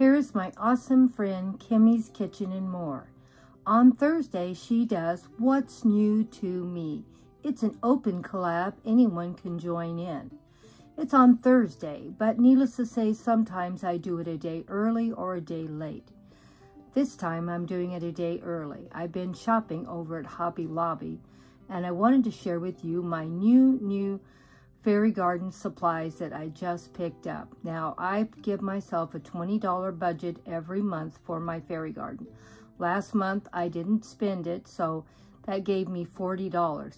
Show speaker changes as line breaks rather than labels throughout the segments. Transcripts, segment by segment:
Here's my awesome friend Kimmy's Kitchen and More. On Thursday, she does What's New to Me. It's an open collab. Anyone can join in. It's on Thursday, but needless to say, sometimes I do it a day early or a day late. This time I'm doing it a day early. I've been shopping over at Hobby Lobby, and I wanted to share with you my new fairy garden supplies that I just picked up. Now, I give myself a $20 budget every month for my fairy garden. Last month, I didn't spend it, so that gave me $40.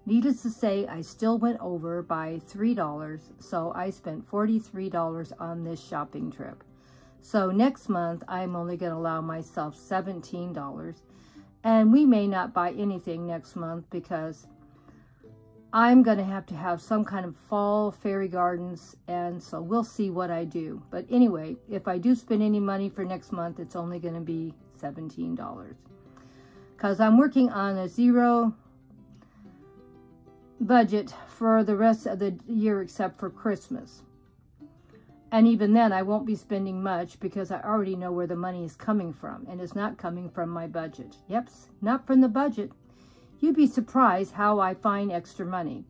Needless to say, I still went over by $3, so I spent $43 on this shopping trip. So next month, I'm only going to allow myself $17, and we may not buy anything next month because I'm going to have some kind of fall fairy gardens, and so we'll see what I do. But anyway, if I do spend any money for next month, it's only going to be $17 because I'm working on a zero budget for the rest of the year except for Christmas. And even then, I won't be spending much because I already know where the money is coming from, and it's not coming from my budget. Yep, not from the budget. You'd be surprised how I find extra money.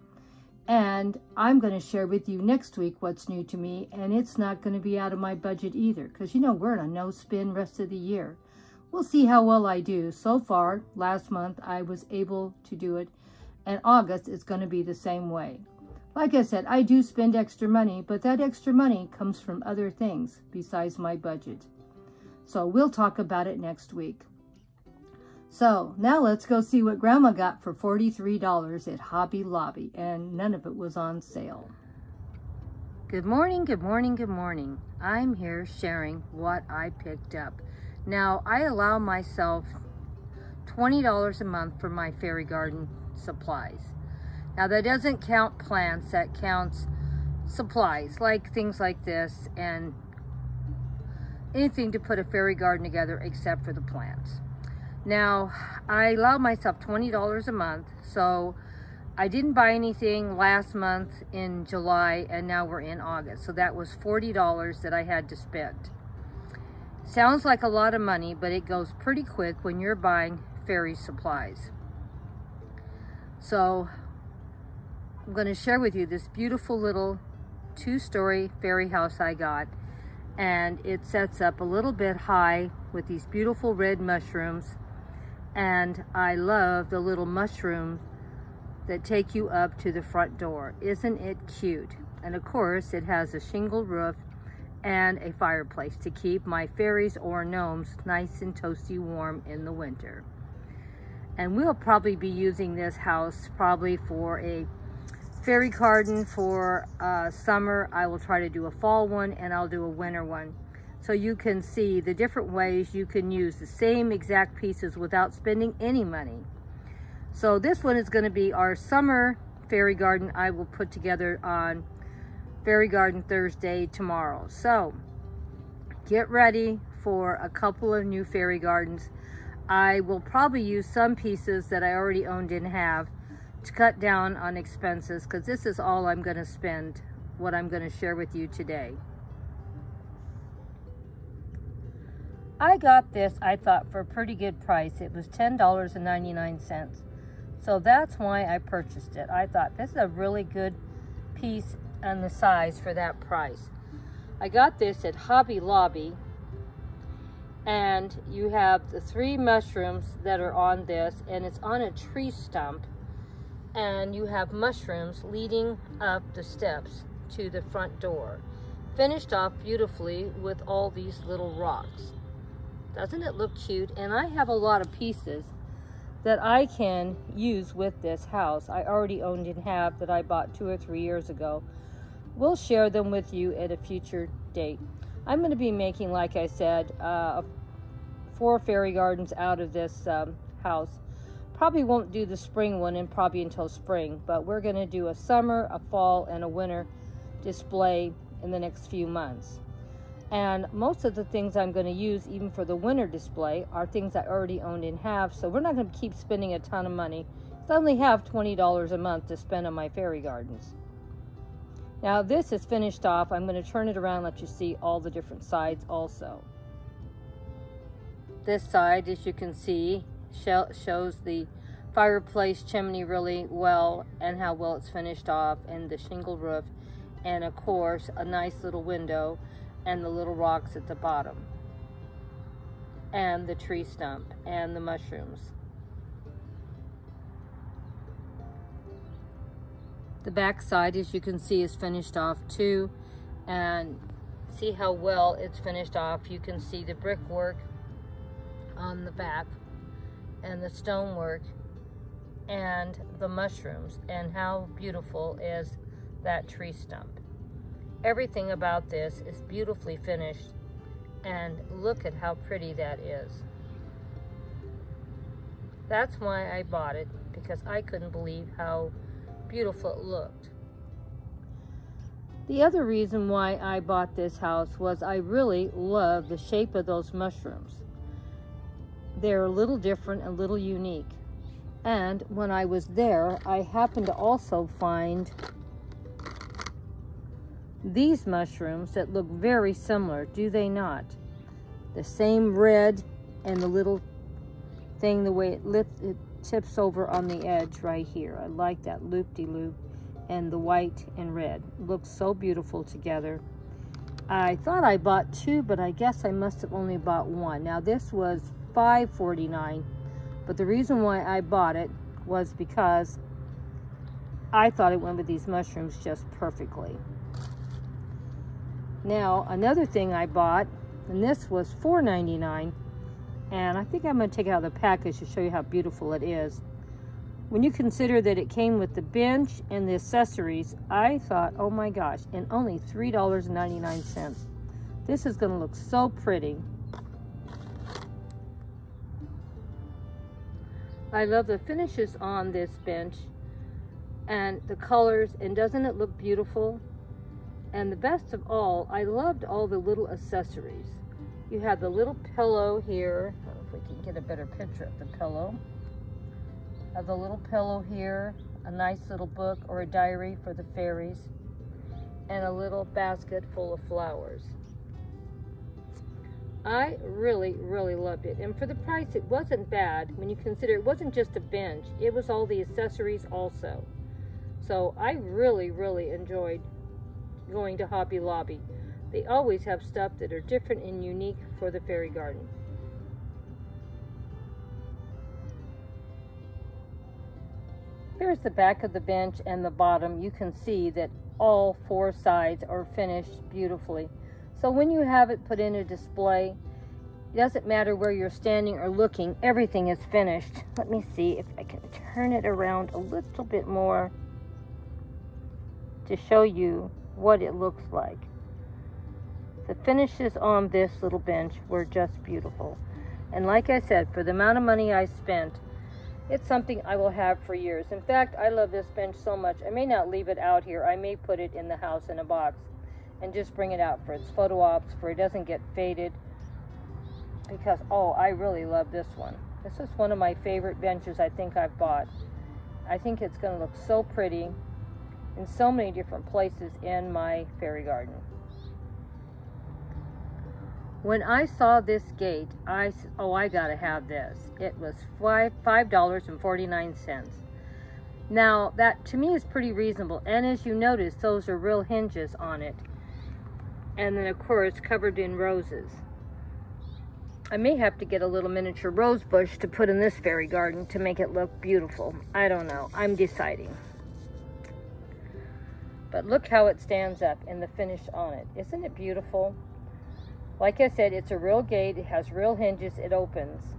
And I'm going to share with you next week what's new to me, and it's not going to be out of my budget either because, you know, we're in a no-spin rest of the year. We'll see how well I do. So far, last month, I was able to do it, and August is going to be the same way. Like I said, I do spend extra money, but that extra money comes from other things besides my budget. So we'll talk about it next week. So now let's go see what Grandma got for $43 at Hobby Lobby, and none of it was on sale. Good morning, good morning, good morning. I'm here sharing what I picked up. Now, I allow myself $20 a month for my fairy garden supplies. Now, that doesn't count plants, that counts supplies, like things like this and anything to put a fairy garden together except for the plants. Now, I allow myself $20 a month, so I didn't buy anything last month in July, and now we're in August. So that was $40 that I had to spend. Sounds like a lot of money, but it goes pretty quick when you're buying fairy supplies. So I'm going to share with you this beautiful little 2-story fairy house I got, and it sets up a little bit high with these beautiful red mushrooms, and I love the little mushrooms that take you up to the front door. Isn't it cute? And of course, it has a shingle roof and a fireplace to keep my fairies or gnomes nice and toasty warm in the winter. And we'll probably be using this house probably for a fairy garden for summer. I will try to do a fall one, and I'll do a winter one, so you can see the different ways you can use the same exact pieces without spending any money. So this one is going to be our summer fairy garden. I will put together on Fairy Garden Thursday tomorrow. So get ready for a couple of new fairy gardens. I will probably use some pieces that I already owned and have to cut down on expenses, because this is all I'm going to spend, what I'm going to share with you today. I got this, I thought, for a pretty good price. It was $10.99. So that's why I purchased it. I thought this is a really good piece and the size for that price. I got this at Hobby Lobby, and you have the 3 mushrooms that are on this, and it's on a tree stump. And you have mushrooms leading up the steps to the front door, finished off beautifully with all these little rocks. Doesn't it look cute? And I have a lot of pieces that I can use with this house. I already owned and have that I bought 2 or 3 years ago. We'll share them with you at a future date. I'm going to be making, like I said, 4 fairy gardens out of this house. Probably won't do the spring one and probably until spring, but we're going to do a summer, a fall, and a winter display in the next few months. And most of the things I'm going to use, even for the winter display, are things I already owned and have, so we're not going to keep spending a ton of money. I only have $20 a month to spend on my fairy gardens. Now this is finished off. I'm going to turn it around and let you see all the different sides also. This side, as you can see, shows the fireplace chimney really well and how well it's finished off, and the shingle roof, and of course a nice little window and the little rocks at the bottom, and the tree stump and the mushrooms. The back side, as you can see, is finished off too, and see how well it's finished off. You can see the brickwork on the back and the stonework and the mushrooms, and how beautiful is that tree stump. Everything about this is beautifully finished, and look at how pretty that is. That's why I bought it, because I couldn't believe how beautiful it looked. The other reason why I bought this house was I really love the shape of those mushrooms. They're a little different, a little unique. And when I was there, I happened to also find these mushrooms that look very similar, do they not? The same red, and the little thing, the way it tips over on the edge right here. I like that loop-de-loop, and the white and red. Looks so beautiful together. I thought I bought two, but I guess I must have only bought one. Now this was $5.49, but the reason why I bought it was because I thought it went with these mushrooms just perfectly. Now, another thing I bought, and this was $4.99, and I think I'm going to take it out of the package to show you how beautiful it is. When you consider that it came with the bench and the accessories, I thought, oh my gosh, and only $3.99. This is going to look so pretty. I love the finishes on this bench and the colors, and doesn't it look beautiful? And the best of all, I loved all the little accessories. You have the little pillow here. I don't know if we can get a better picture of the pillow. Have the little pillow here, a nice little book or a diary for the fairies, and a little basket full of flowers. I really, really loved it. And for the price, it wasn't bad when you consider it wasn't just a bench, it was all the accessories also. So I really, really enjoyed going to Hobby Lobby. They always have stuff that are different and unique for the fairy garden. Here's the back of the bench and the bottom. You can see that all four sides are finished beautifully. So when you have it put in a display, it doesn't matter where you're standing or looking, everything is finished. Let me see if I can turn it around a little bit more to show you what it looks like. The finishes on this little bench were just beautiful. And like I said, for the amount of money I spent, it's something I will have for years. In fact, I love this bench so much, I may not leave it out here. I may put it in the house in a box and just bring it out for its photo ops, for it doesn't get faded. Because, oh, I really love this one. This is one of my favorite benches I think I've bought. I think it's going to look so pretty in so many different places in my fairy garden. When I saw this gate, I said, oh, I gotta have this. It was $5.49. Now, that to me is pretty reasonable. And as you notice, those are real hinges on it. And then, of course, covered in roses. I may have to get a little miniature rose bush to put in this fairy garden to make it look beautiful. I don't know. I'm deciding. But look how it stands up and the finish on it. Isn't it beautiful? Like I said, it's a real gate. It has real hinges. It opens.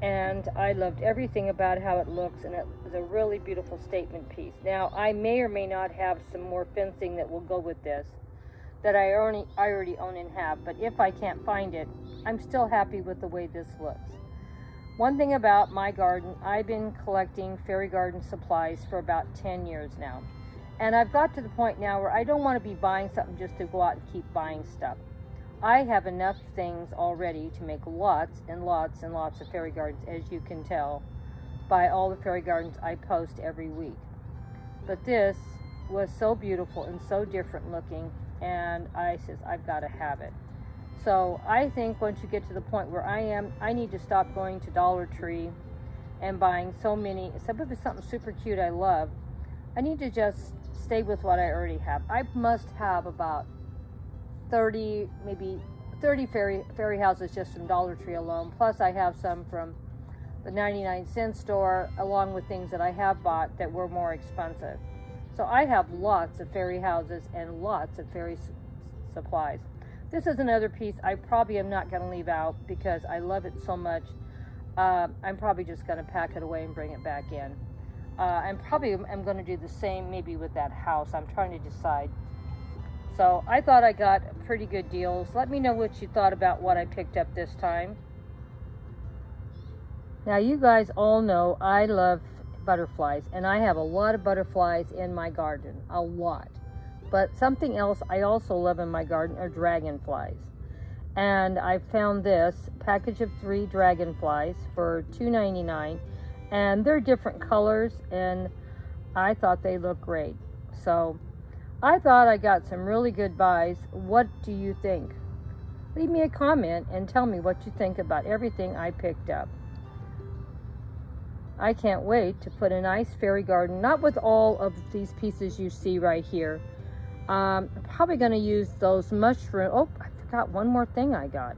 And I loved everything about how it looks, and it was a really beautiful statement piece. Now, I may or may not have some more fencing that will go with this that I already own and have, but if I can't find it, I'm still happy with the way this looks. One thing about my garden, I've been collecting fairy garden supplies for about 10 years now. And I've got to the point now where I don't want to be buying something just to go out and keep buying stuff. I have enough things already to make lots and lots and lots of fairy gardens, as you can tell by all the fairy gardens I post every week. But this was so beautiful and so different looking, and I says, I've got to have it. So I think once you get to the point where I am, I need to stop going to Dollar Tree and buying so many, except if it's something super cute I love. I need to just stay with what I already have. I must have about 30, maybe 30 fairy houses just from Dollar Tree alone. Plus I have some from the 99-cent store, along with things that I have bought that were more expensive. So I have lots of fairy houses and lots of fairy supplies. This is another piece I probably am not going to leave out because I love it so much. I'm probably just going to pack it away and bring it back in. I'm going to do the same maybe with that house. I'm trying to decide. So I thought I got pretty good deals. Let me know what you thought about what I picked up this time. Now you guys all know I love butterflies, and I have a lot of butterflies in my garden, a lot. But something else I also love in my garden are dragonflies. And I found this package of 3 dragonflies for $2.99, and they're different colors, and I thought they looked great. So I thought I got some really good buys. What do you think? Leave me a comment and tell me what you think about everything I picked up. I can't wait to put a nice fairy garden, not with all of these pieces you see right here. I'm probably going to use those mushrooms. Oh, I forgot one more thing I got.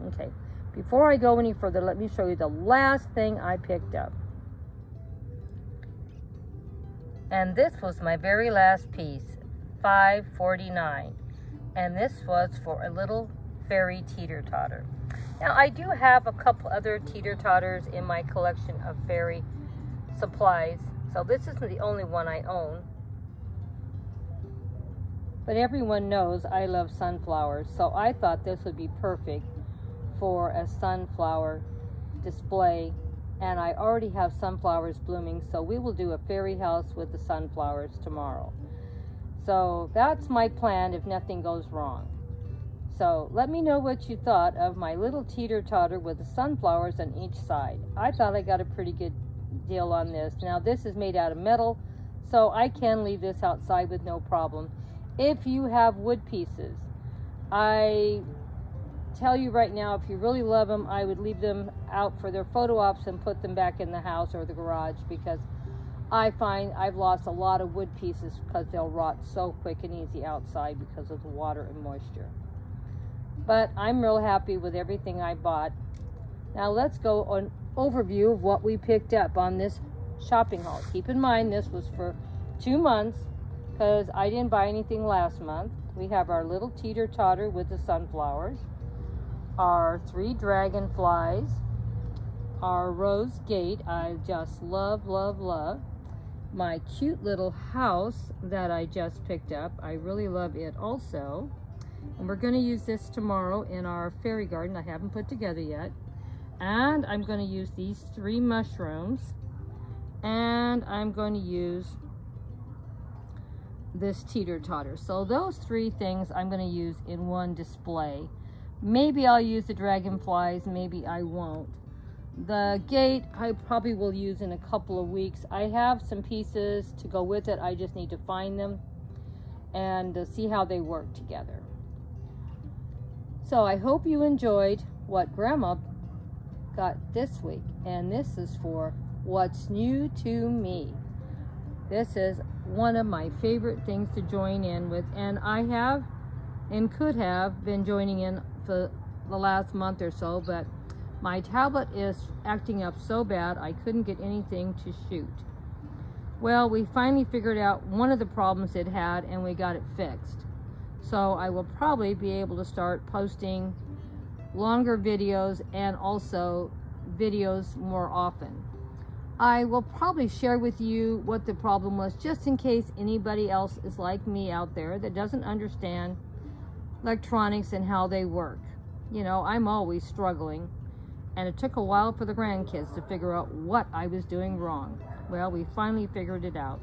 Okay, before I go any further, let me show you the last thing I picked up. And this was my very last piece, $5.49. And this was for a little fairy teeter-totter. Now, I do have a couple other teeter-totters in my collection of fairy supplies, so this isn't the only one I own. But everyone knows I love sunflowers, so I thought this would be perfect for a sunflower display. And I already have sunflowers blooming, so we will do a fairy house with the sunflowers tomorrow. So that's my plan if nothing goes wrong. So let me know what you thought of my little teeter-totter with the sunflowers on each side. I thought I got a pretty good deal on this. Now this is made out of metal, so I can leave this outside with no problem. If you have wood pieces, I tell you right now, if you really love them, I would leave them out for their photo ops and put them back in the house or the garage, because I find I've lost a lot of wood pieces because they'll rot so quick and easy outside because of the water and moisture. But I'm real happy with everything I bought. Now let's go on overview of what we picked up on this shopping haul. Keep in mind this was for 2 months because I didn't buy anything last month. We have our little teeter-totter with the sunflowers, our 3 dragonflies, our rose gate, I just love, love, love. My cute little house that I just picked up, I really love it also. And we're going to use this tomorrow in our fairy garden I haven't put together yet. And I'm going to use these 3 mushrooms. And I'm going to use this teeter-totter. So those 3 things I'm going to use in one display. Maybe I'll use the dragonflies, maybe I won't. The gate I probably will use in a couple of weeks. I have some pieces to go with it. I just need to find them and see how they work together. So I hope you enjoyed what Grandma got this week. And this is for what's new to me. This is one of my favorite things to join in with. And I have and could have been joining in for the last month or so. But my tablet is acting up so bad I couldn't get anything to shoot. Well, we finally figured out one of the problems it had and we got it fixed. So I will probably be able to start posting longer videos and also videos more often. I will probably share with you what the problem was, just in case anybody else is like me out there that doesn't understand electronics and how they work. You know, I'm always struggling, and it took a while for the grandkids to figure out what I was doing wrong. Well, we finally figured it out.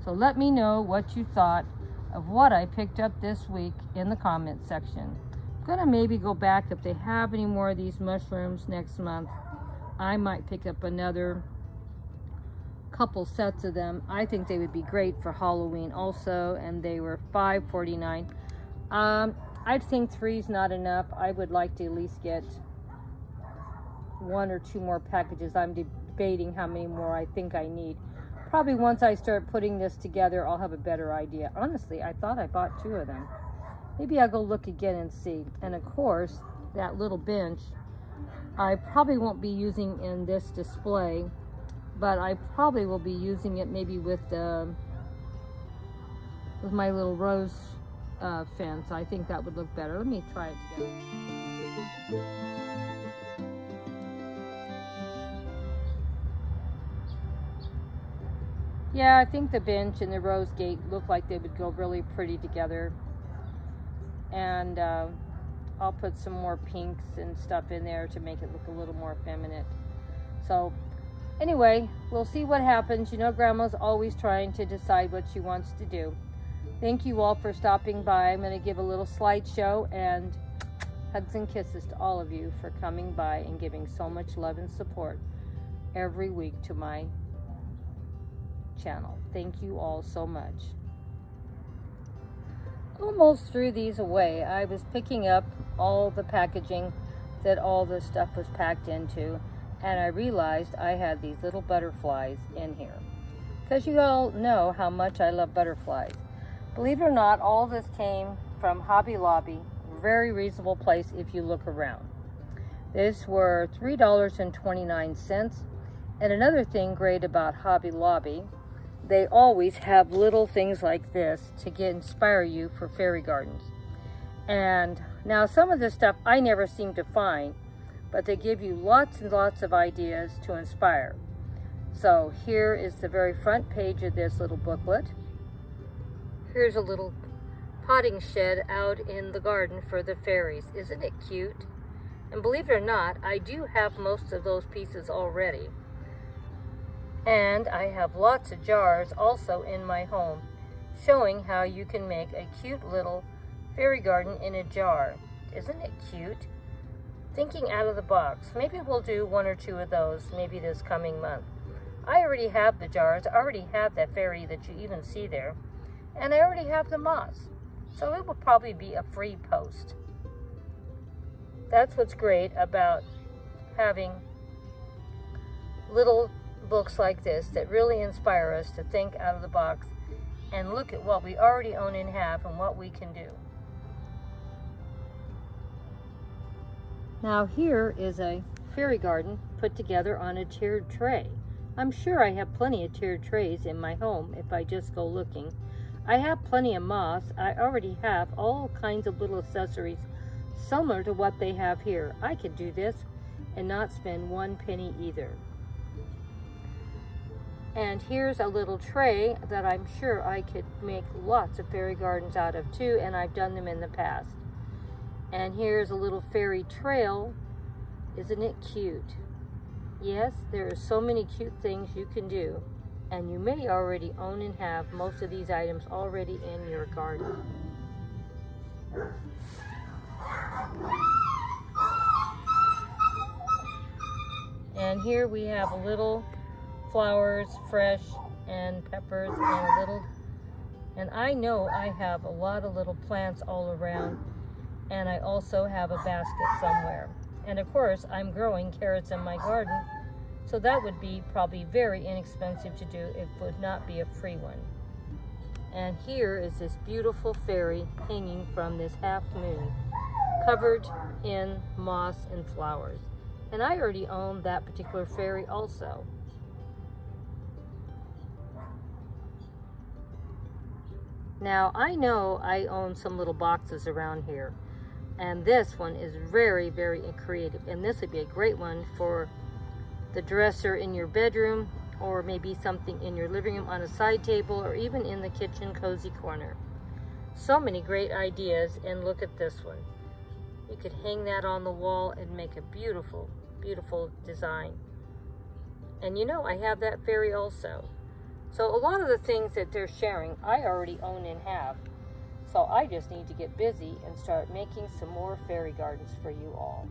So let me know what you thought of what I picked up this week in the comment section. I'm gonna maybe go back if they have any more of these mushrooms next month. I might pick up another couple sets of them. I think they would be great for Halloween also, and they were $5.49. I think 3's not enough. I would like to at least get 1 or 2 more packages. I'm debating how many more I think I need. Probably once I start putting this together, I'll have a better idea. Honestly, I thought I bought 2 of them. Maybe I'll go look again and see. And of course, that little bench, I probably won't be using in this display, but I probably will be using it maybe with my little rose fence. I think that would look better. Let me try it together. Yeah, I think the bench and the rose gate look like they would go really pretty together. And I'll put some more pinks and stuff in there to make it look a little more feminine. So anyway, we'll see what happens. You know, Grandma's always trying to decide what she wants to do. Thank you all for stopping by. I'm going to give a little slideshow, and hugs and kisses to all of you for coming by and giving so much love and support every week to my channel. Thank you all so much. Almost threw these away. I was picking up all the packaging that all the stuff was packed into, and I realized I had these little butterflies in here, because you all know how much I love butterflies. Believe it or not, all this came from Hobby Lobby. Very reasonable place if you look around. These were $3.29. And another thing great about Hobby Lobby, they always have little things like this to inspire you for fairy gardens. And now some of this stuff I never seem to find, but they give you lots and lots of ideas to inspire. So here is the very front page of this little booklet. Here's a little potting shed out in the garden for the fairies. Isn't it cute? And believe it or not, I do have most of those pieces already. And I have lots of jars also in my home, showing how you can make a cute little fairy garden in a jar. Isn't it cute? Thinking out of the box. Maybe we'll do 1 or 2 of those maybe this coming month. I already have the jars. I already have that fairy that you even see there. And I already have the moss. So it will probably be a free post. That's what's great about having little books like this that really inspire us to think out of the box and look at what we already own and have and what we can do. Now here is a fairy garden put together on a tiered tray. I'm sure I have plenty of tiered trays in my home if I just go looking. I have plenty of moss. I already have all kinds of little accessories similar to what they have here. I could do this and not spend 1 penny either. And here's a little tray that I'm sure I could make lots of fairy gardens out of too, and I've done them in the past. And here's a little fairy trail. Isn't it cute? Yes, there are so many cute things you can do, and you may already own and have most of these items already in your garden. And here we have a little flowers, fresh, and peppers, and a little, and I know I have a lot of little plants all around, and I also have a basket somewhere. And of course, I'm growing carrots in my garden, so that would be probably very inexpensive to do. It would not be a free one. And here is this beautiful fairy hanging from this half moon, covered in moss and flowers. And I already own that particular fairy also. Now, I know I own some little boxes around here, and this one is very, very creative, and this would be a great one for the dresser in your bedroom, or maybe something in your living room on a side table, or even in the kitchen cozy corner. So many great ideas, and look at this one. You could hang that on the wall and make a beautiful, beautiful design. And you know, I have that fairy also. So a lot of the things that they're sharing, I already own and have. So I just need to get busy and start making some more fairy gardens for you all.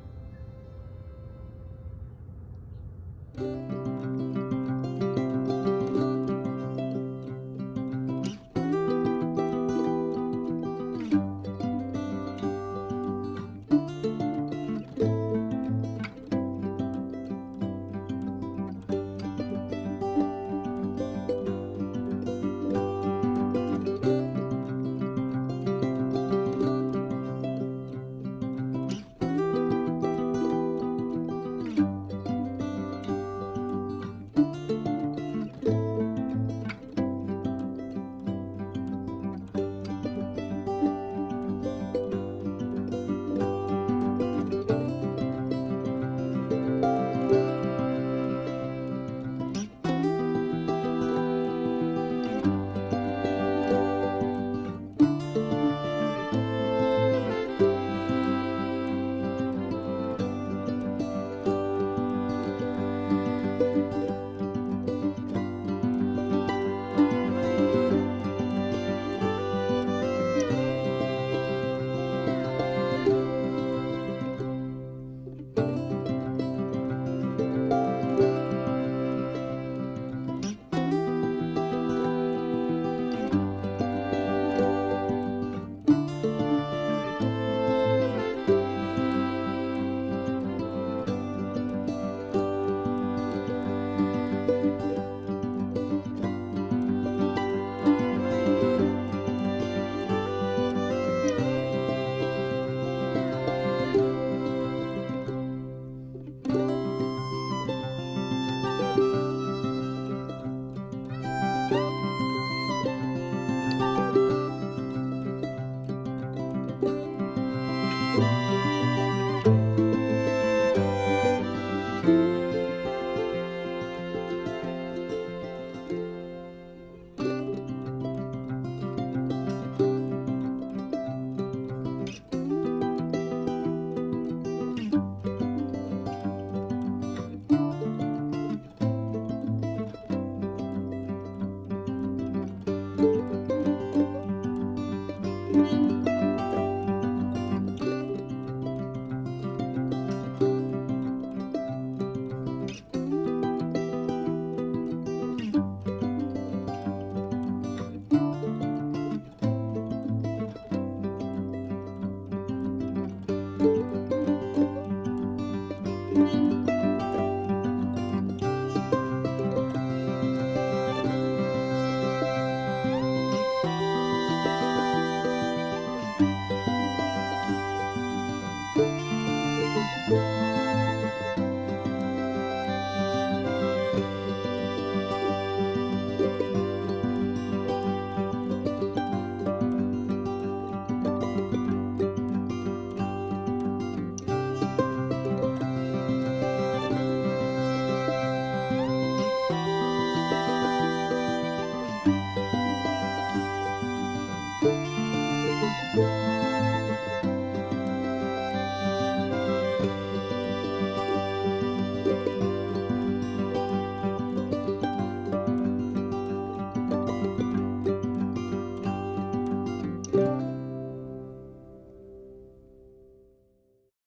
Bye.